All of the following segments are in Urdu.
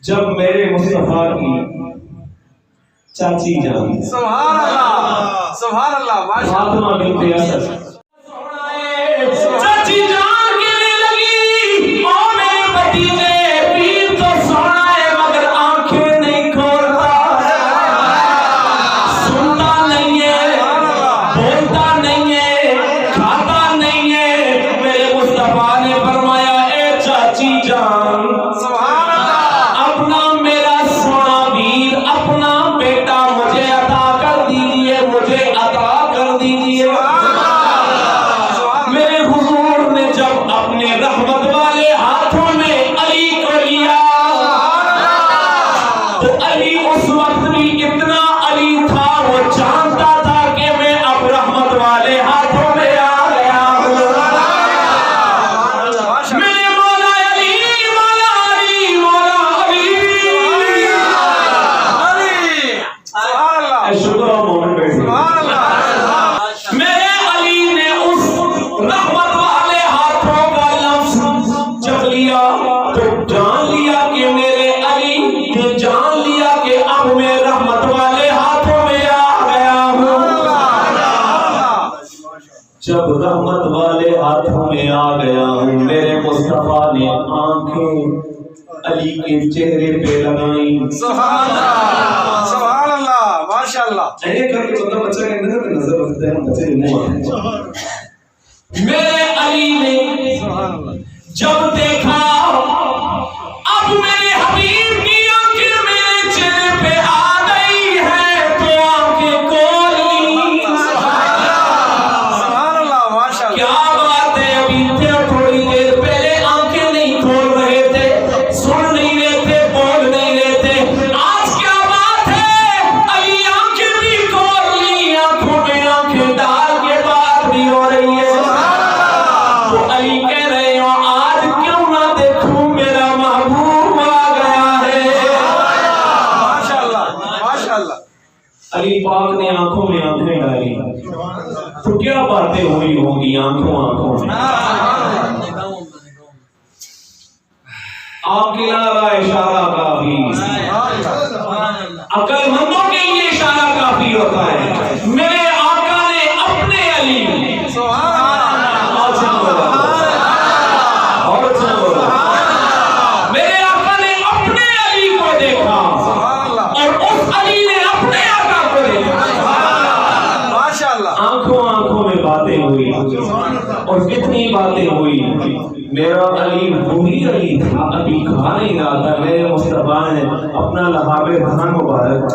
جب میرے مصطفیٰ کی چاچی جان سبحان اللہ فاطمہ بنت اسد چاچی جان کہنے لگی او میرے بھتیجے پیر تو سونا ہے مگر آنکھیں نہیں کھولتا سنتا نہیں ہے بولتا نہیں ہے کھاتا نہیں ہے میرے مصطفیٰ نے فرمایا اے چاچی جان اپنا میرا سونا ویر اپنا بیٹا مجھے عطا کر دیجئے مجھے عطا کر دیجئے میرے حضور نے جب اپنے رحمت والے ہاتھوں میں علی کو لیا تو علی اس وقت بھی اتنا علی تھا وہ جانتا تھا کہ میں اب رحمت والے ہاتھوں میں آ گیا ہوں میرے مولا علی مولا علی مولا علی شکر و مومن بیٹھے میرے علی نے اس رحمت والے ہاتھوں کا لفظ جب لیا تو جان لیا کہ میرے علی نے جان لیا کہ اب میں رحمت والے ہاتھوں میں آ گیا ہوں جب رحمت والے ہاتھوں میں آ گیا ہوں میرے مصطفیٰ نے آنکھیں علی کے چہرے پہ لگائیں سبحان اللہ ماشاءاللہ ایک کر کے بندہ بچہ کے اندر نظر رکھتے ہیں بچے منہ آتے میرے علی نے جب دیکھا اب میرے حبیب کی آنکھیں میرے چہرے پہ آ گئی ہے تو آنکھیں کھول لی سبحان اللہ ماشاءاللہ کیا بات ہے ابھی تھوڑی دیر پہلے آنکھیں نہیں کھول رہے تھے سن نہیں رہے تھے بول نہیں رہے تھے آج کیا بات ہے علی آنکھیں بھی کھول لی آنکھوں میں آنکھیں ڈال کے بات بھی ہو رہی ہے تو علی کہہ رہے ہو آج کیوں نہ دیکھوں میرا محبوب آ گیا ہے ماشاءاللہ علی پاک نے آنکھوں میں آنکھیں ڈالی تو کیا باتیں ہوئی ہوں گی آنکھوں میں آپ کے علاوہ اشارہ کافی عقل مندوں کے لیے اشارہ کافی ہوتا ہے میرے آقا نے اپنے علی میرے آقا نے اپنے علی کو دیکھا اور اس علی نے اپنے آقا کو دیکھا آنکھوں میں باتیں ہوئی اور کتنی باتیں ہوئی میرا علی وہی علی تھا ابھی کھا نہیں رہا تھا میرے مصطفیٰ نے اپنا لحاظ دھان مبارک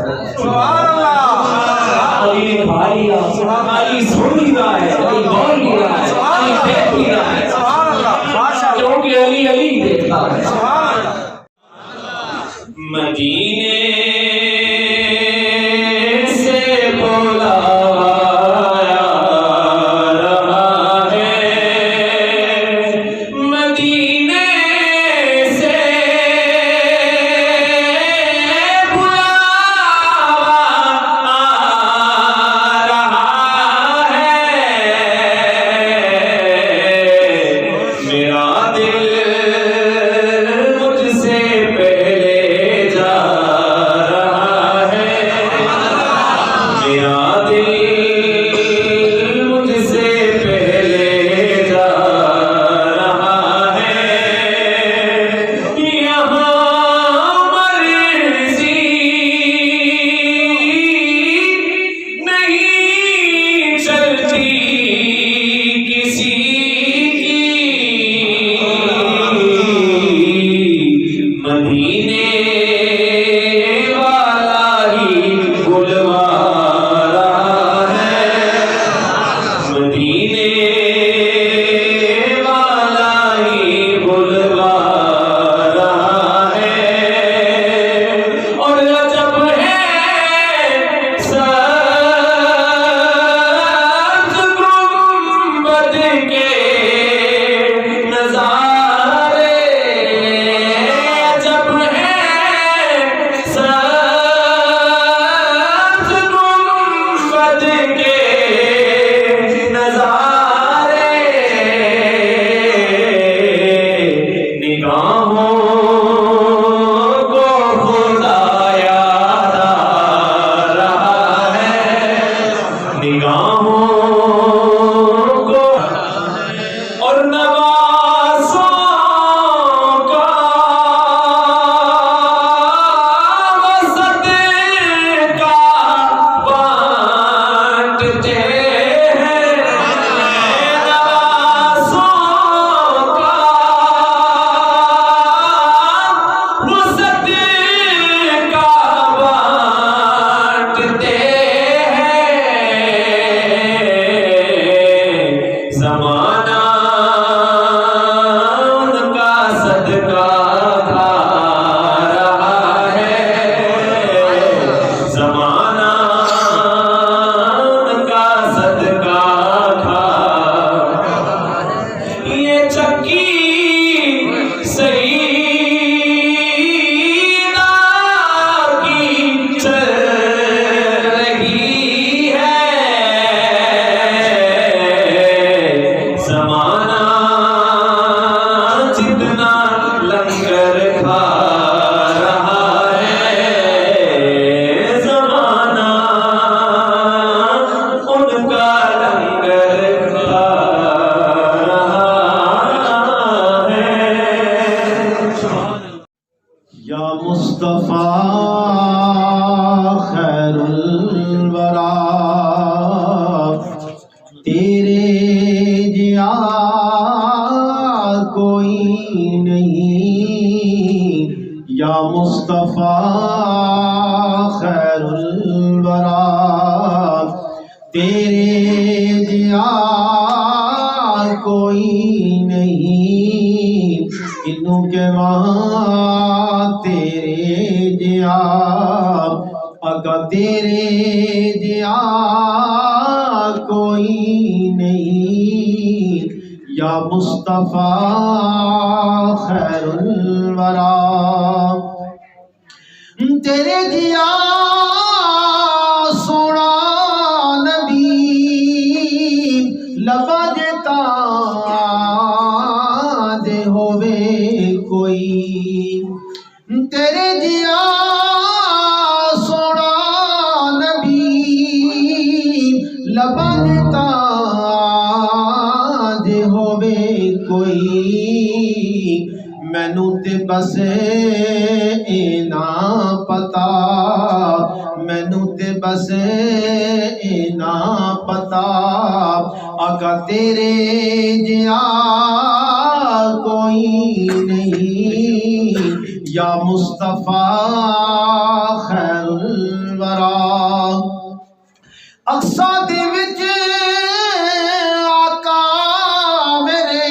علی نے کھا لیا علی سن بھی رہا ہے علی بول بھی رہا ہے علی دیکھ بھی رہا ہے کیونکہ علی علی دیکھتا ہے مدینے سے بولا یا مصطفیٰ خیر الورا تیرے جیا کوئی نہیں، یا مصطفیٰ خیر الورا تیرے جیا کوئی نہیں، انہوں کے وہاں تیرے جیا آقا تیرے جیا کوئی نہیں، یا مصطفیٰ خیر الورا تیرے جیا سونا نبی لبا دیتا دے ہوئے کوئی، تیرے جیا سونا نبی لبا دیتا دے ہوئے کوئی، مینوں تے بس اینا پتا، مینوں تے بس اینا پتا آقا تیرے جیا کوئی نہیں، یا مصطفیٰ خیر الورا اقصا دے وچ آقا میرے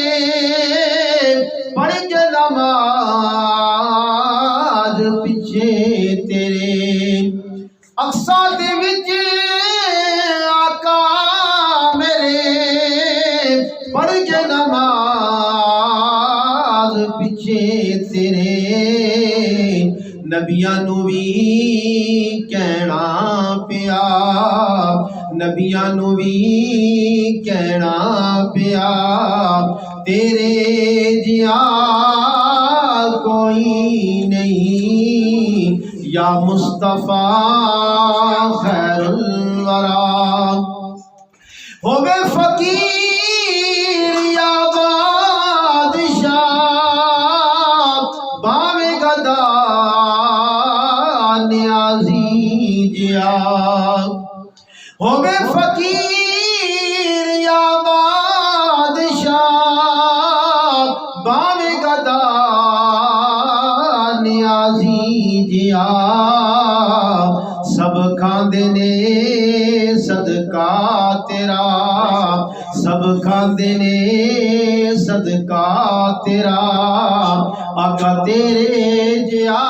پڑھ کے نماز پیچھے تیرے، اقصا دے وچ آقا میرے پڑھ کے نماز پیچھے تیرے، نبیاں نو بھی کہنا پیا، نبیاں نو بھی کہنا پیا تیرے جیا کوئی نہیں، یا مصطفیٰ خیر الورا ہوگے فقیر یا بادشاہ باوے گدا نیازی جیا، ہوگے فقیر یا بادشاہ باوے گدا نیازی جیا، سب کھاندے نے صدقہ تیرا، سب کھاندے نے صدقہ تیرا آقا تیرے جیا